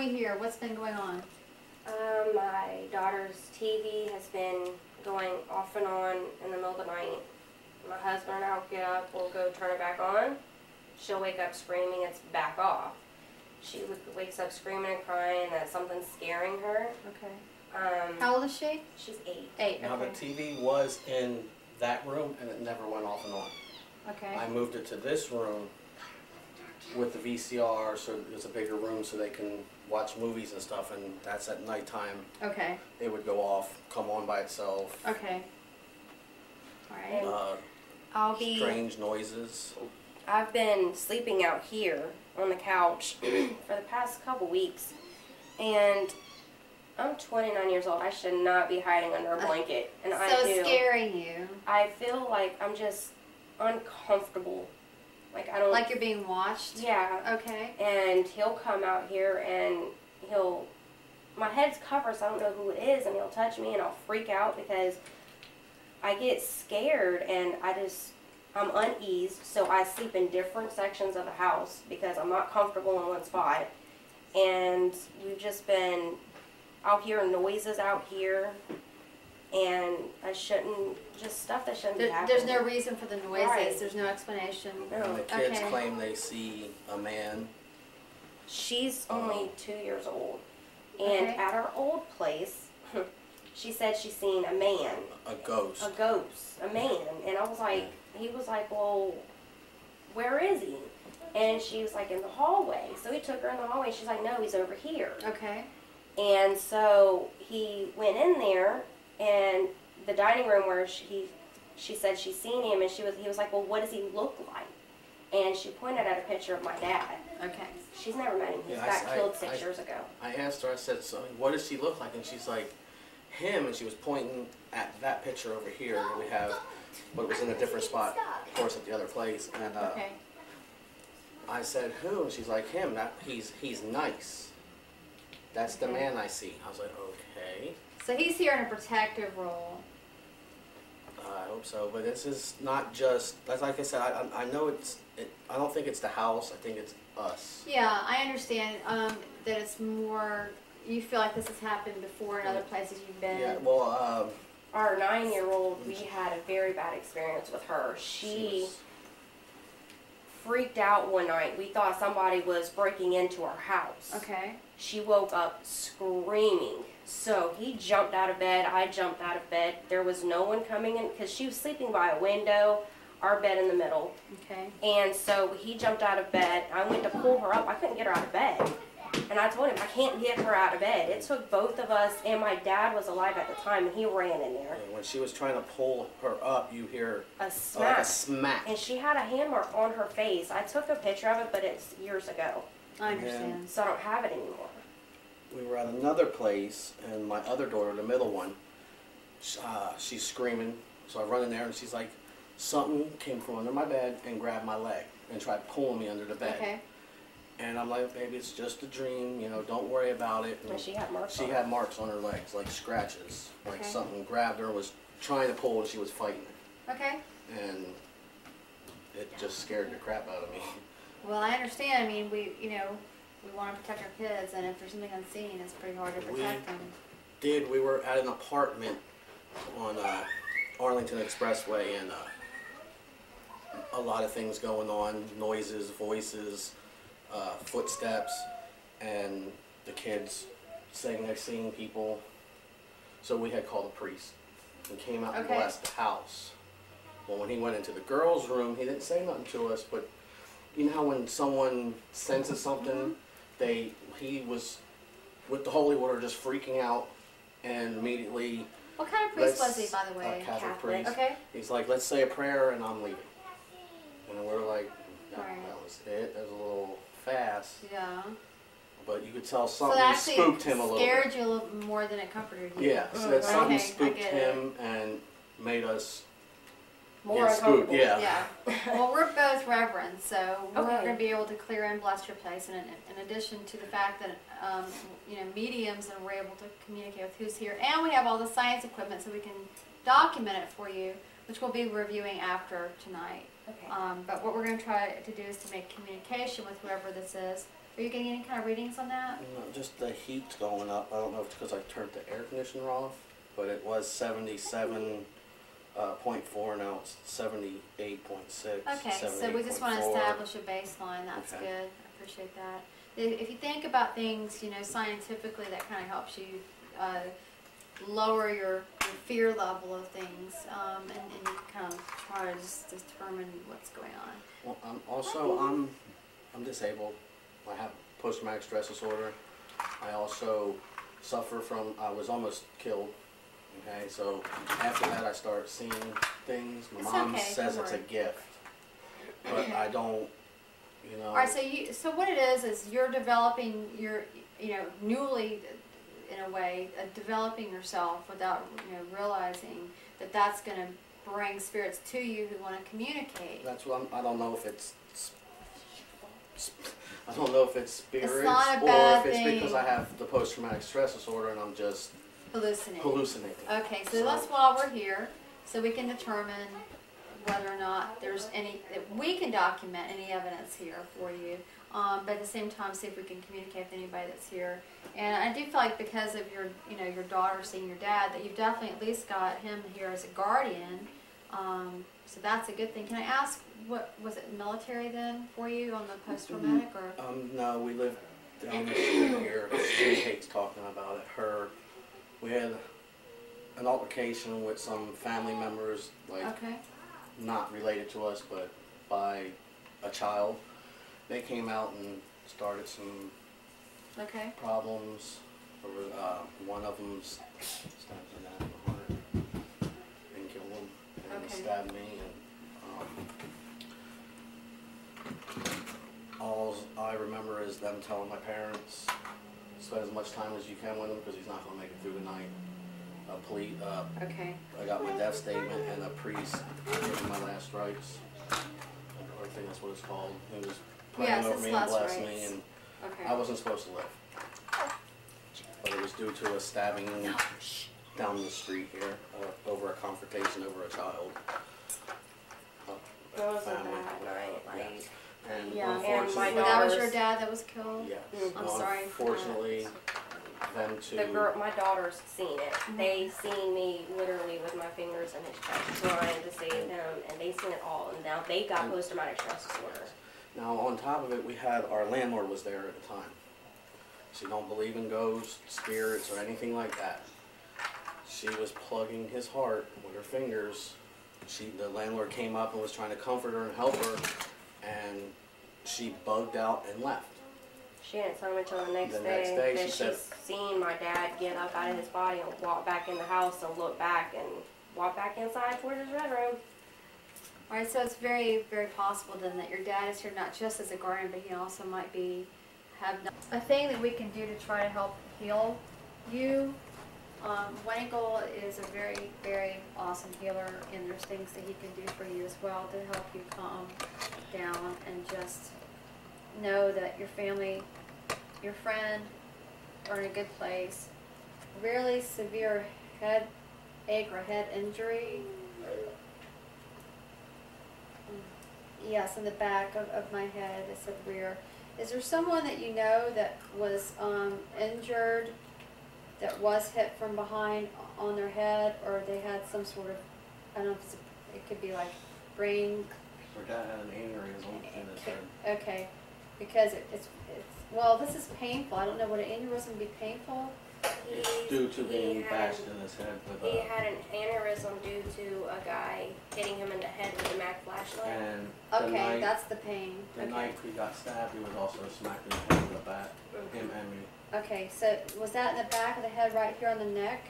we here? What's been going on? My daughter's TV has been going off and on in the middle of the night. My husband and I will get up, we'll go turn it back on. She'll wake up screaming it's back off. She wakes up screaming and crying that something's scaring her. Okay. How old is she? She's 8. 8, Now okay. the TV was in that room and it never went off and on. Okay. I moved it to this room with the VCR, so it's a bigger room so they can watch movies and stuff, and that's at nighttime. Okay. It would go off, come on by itself. Okay. All right. Strange noises. I've been sleeping out here on the couch for the past couple weeks, and I'm 29 years old. I should not be hiding under a blanket, and I do. So scaring you. I feel like I'm just uncomfortable. Like I don't. Like you're being watched. Yeah. Okay. And he'll come out here and my head's covered, so I don't know who it is, and he'll touch me, and I'll freak out because I get scared, and I'm uneased, so I sleep in different sections of the house because I'm not comfortable in one spot. And we've just been out here, noises out here, and stuff that shouldn't be happening. There's no reason for the noises. Right. There's no explanation. No. And the kids claim they see a man. She's only 2 years old, and at our old place, she said she's seen a man. A ghost. A man. And I was like, he was like, well, where is he? And she was like, in the hallway. So he took her in the hallway. She's like, no, he's over here. Okay. And so he went in there, and the dining room where she said she's seen him, and he was like, well, what does he look like? And she pointed at a picture of my dad. Okay. She's never met him. He got killed 6 years ago. I asked her, I said, so what does he look like? And she's like, him, and she was pointing at that picture over here that we have, but it was in a different spot, of course, at the other place. And I said, who? And she's like, him. He's nice. That's the man I see. I was like, okay. So he's here in a protective role. I hope so, but this is not just, like I said, I know I don't think it's the house, I think it's us. Yeah, I understand that it's more, you feel like this has happened before in other places you've been. Yeah, well, our 9-year-old, we had a very bad experience with her. She freaked out one night. We thought somebody was breaking into our house. Okay. She woke up screaming. So he jumped out of bed. I jumped out of bed. There was no one coming in because she was sleeping by a window, our bed in the middle. Okay. And so he jumped out of bed. I went to pull her up. I couldn't get her out of bed. And I told him, I can't get her out of bed. It took both of us, and my dad was alive at the time, and he ran in there. And when she was trying to pull her up, you hear a smack. A smack. And she had a hand mark on her face. I took a picture of it, but it's years ago. I understand. So I don't have it anymore. We were at another place, and my other daughter, the middle one, she's screaming. So I run in there, and she's like, something came from under my bed and grabbed my leg and tried pulling me under the bed. Okay. And I'm like, baby, it's just a dream, you know, don't worry about it. And she had marks She had marks on her legs, like scratches. Like something grabbed her, was trying to pull, and she was fighting it. Okay. And it just scared the crap out of me. Well, I understand. I mean, we want to protect our kids, and if there's something unseen, it's pretty hard to protect them. We were at an apartment on Arlington Expressway, and a lot of things going on, noises, voices, footsteps, and the kids saying they're seeing people. So we had called the priest and came out and blessed the house. Well, when he went into the girls' room, he didn't say nothing to us, but you know how when someone senses something, he was with the holy water just freaking out, and immediately. What kind of priest was he, by the way? Catholic priest. Okay. He's like, let's say a prayer and I'm leaving. And we're like, that was it. That was a little fast. Yeah. But you could tell something so spooked him a little bit. Scared you a little more than it comforted you. Yeah, so that something spooked him and made us more uncomfortable. Yeah. Well, we're both reverends, so we're going to be able to clear and bless your place. And in addition to the fact that mediums, and we're able to communicate with who's here, and we have all the science equipment, so we can document it for you, which we'll be reviewing after tonight. Okay. But what we're going to try to do is to make communication with whoever this is Are you getting any kind of readings on that? No, just the heat's going up. I don't know if it's because I turned the air conditioner off, but it was 77.4, now it's 78.6. Okay, so we just want to 78.4. establish a baseline. That's Okay. good. I appreciate that. If you think about things, you know, scientifically, that kind of helps you lower your fear level of things, and you kind of try to just determine what's going on. Well, I'm disabled. I have post-traumatic stress disorder. I also suffer from, I was almost killed. Okay, so after that I started seeing things. My mom says it's a gift, but I don't, you know. All right, so what it is you're developing your, newly, in a way, developing yourself without, realizing that that's going to bring spirits to you who want to communicate. That's what I don't know if it's. I don't know if it's spirits It's not a or bad if it's thing. because I have the post-traumatic stress disorder and I'm just hallucinating. Okay, so that's why we're here, so we can determine whether or not there's any, that we can document any evidence here for you, but at the same time see if we can communicate with anybody that's here. And I do feel like because of your, your daughter seeing your dad, that you've definitely at least got him here as a guardian, so that's a good thing. Can I ask, what was it, military then for you on the post-traumatic, or? No, we live down the street here. She hates talking about it. We had an altercation with some family members, like not related to us, but by a child. They came out and started some problems. One of them stabbed her dad in the heart and killed him, and stabbed me. All I remember is them telling my parents, spend as much time as you can with him because he's not going to make it through the night. I got my death statement and a priest giving my last rites. I think that's what it's called. He was praying over me and blessing me, and I wasn't supposed to live. But it was due to a stabbing down the street here over a confrontation over a child. That was a bad night. Like, And and my that was your dad that was killed? Yes. I'm sorry. Unfortunately, them two. my daughter's seen it. They seen me literally with my fingers in his chest trying to save him, and they seen it all. And now they got post-traumatic stress disorder. Now, on top of it, we had our landlord was there at the time. She don't believe in ghosts, spirits, or anything like that. She was plugging his heart with her fingers. The landlord came up and was trying to comfort her and help her, and she bugged out and left. She didn't tell me until the next day because she's seen my dad get up out of his body and walk back in the house and look back and walk back inside towards his bedroom. All right, so it's very, very possible then that your dad is here not just as a guardian, but he also might have a thing that we can do to try to help heal you. Wangle is a very, very awesome healer, and there's things that he can do for you as well to help you calm down and just know that your family, your friend are in a good place. Really severe head ache or head injury. Yes, in the back of my head, it's the rear. Is there someone that you know that was injured, that was hit from behind on their head, or they had some sort of, I don't know if it could be like brain. Her dad had an aneurysm in his head. Okay, because it's well, this is painful. I don't know, would an aneurysm be painful? It's due to being bashed in his head with He had an aneurysm due to a guy hitting him in the head with a Mac flashlight. And that's the pain. The night he got stabbed, he was also smacked in the head with a bat. Him and me. Okay, so was that in the back of the head right here on the neck?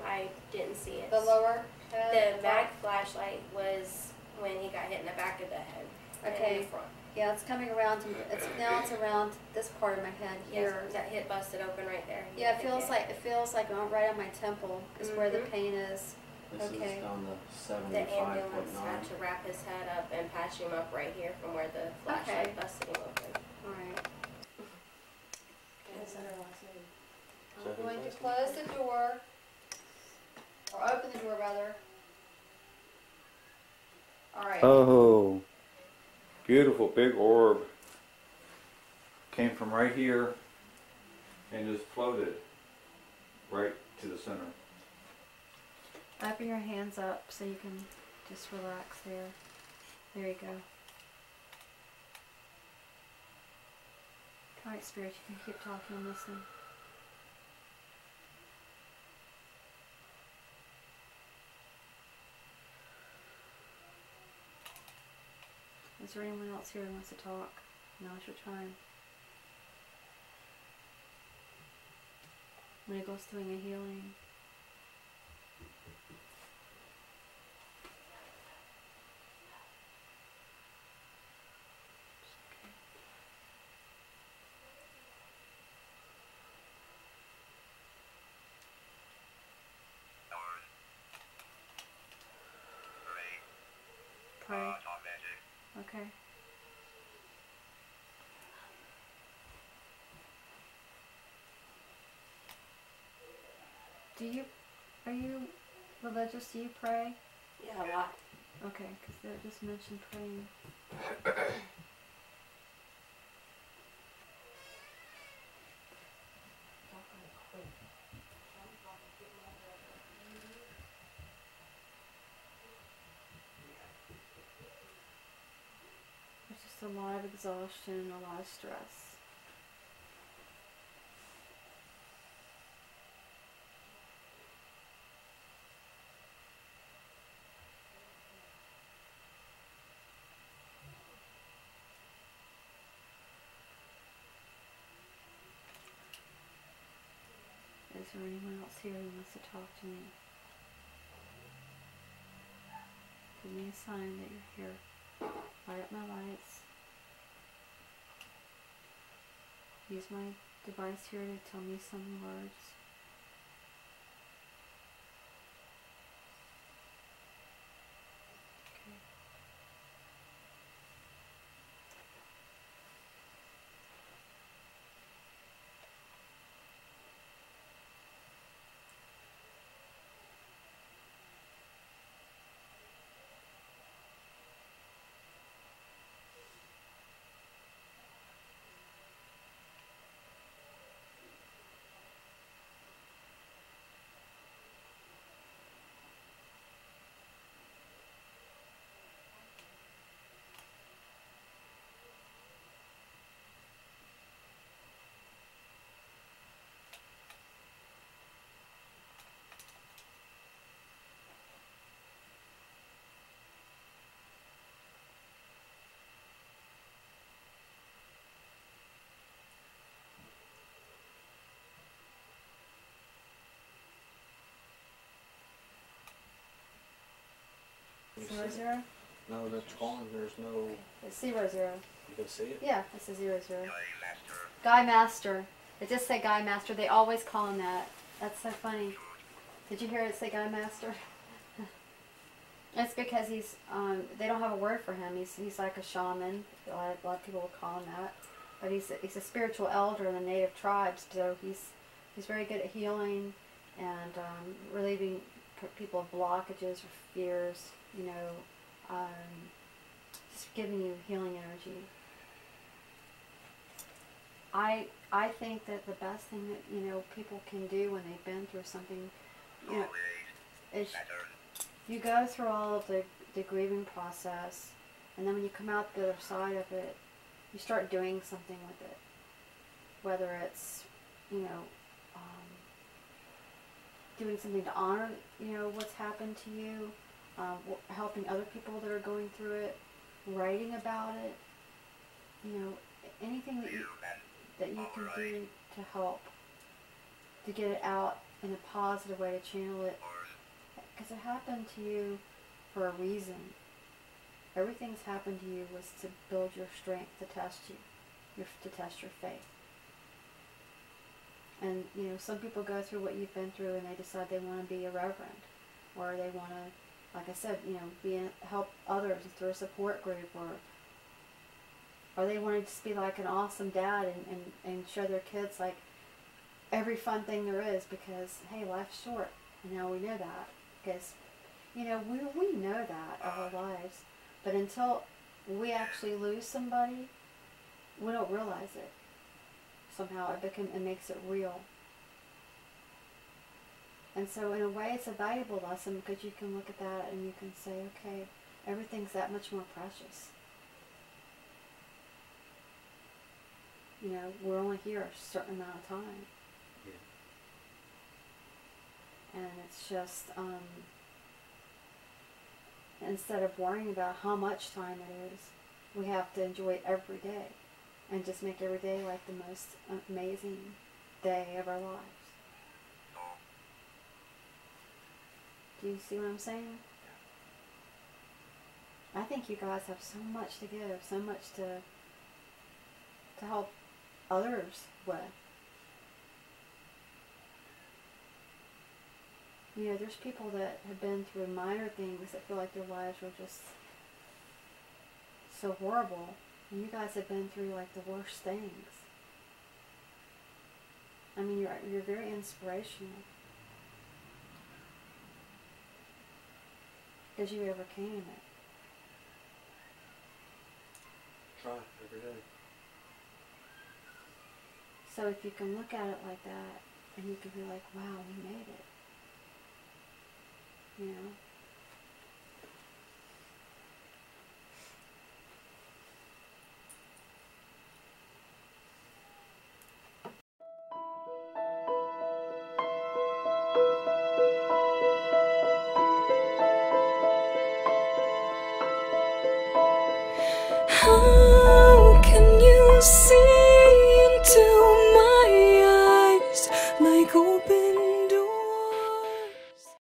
I didn't see it. The lower head? The Mac flashlight was when he got hit in the back of the head. Okay. In the front. Yeah, it's coming around to, it's around this part of my head here. Yes, that hit busted open right there. Yeah, it feels like right on my temple is where the pain is. This is down to The ambulance 75.9. had to wrap his head up and patch him up right here from where the flashlight busted him open. All right. Is that our last name? I'm going to close the door, or open the door rather. All right. Oh, beautiful big orb came from right here and just floated right to the center. Open your hands up so you can just relax there. There you go. Alright, Spirit, you can keep talking and listening. Is there anyone else here who wants to talk? Now's your time. Wiggle's doing a healing. Pray. Okay. Are you religious? Do you pray? Yeah, a lot. Okay, because they just mentioned praying. There's just a lot of exhaustion, a lot of stress. Is there anyone else here who wants to talk to me? Give me a sign that you're here. Light up my lights. Use my device here to tell me some words. Okay. You 0, see it? 0? No, that's gone. There's no. It's 0, 0. You can see it? Yeah, it's a 0, 0. Guy Master. It just say Guy Master. They always call him that. That's so funny. Did you hear it say Guy Master? It's because he's, they don't have a word for him. He's like a shaman. A lot of people will call him that. But he's a spiritual elder in the native tribes, so he's very good at healing and relieving people of blockages or fears, you know, just giving you healing energy. I think that the best thing that, you know, people can do when they've been through something, you know, is you go through all of the grieving process, and then when you come out the other side of it, you start doing something with it. Whether it's, you know, doing something to honor, you know, what's happened to you, helping other people that are going through it, writing about it, you know, anything that you can do to help, to get it out in a positive way, to channel it, because it happened to you for a reason. Everything's happened to you was to build your strength, to test you, to test your faith. And, you know, some people go through what you've been through and they decide they want to be a reverend, or they want to, like I said, you know, help others through a support group, or they want to just be like an awesome dad and show their kids like every fun thing there is, because, hey, life's short, and now we know that, because, you know, we know that of our lives, but until we actually lose somebody, we don't realize it. somehow. It makes it real. And so in a way it's a valuable lesson because you can look at that and you can say, okay, everything's that much more precious. You know, we're only here a certain amount of time. Yeah. And it's just, instead of worrying about how much time it is, we have to enjoy it every day and just make every day like the most amazing day of our lives. Do you see what I'm saying? I think you guys have so much to give, so much to help others with. You know, there's people that have been through minor things that feel like their lives were just so horrible, and you guys have been through like the worst things. I mean, you're very inspirational because you overcame it. Try every day. So if you can look at it like that, and you can be like, wow, we made it. You know? How can you see?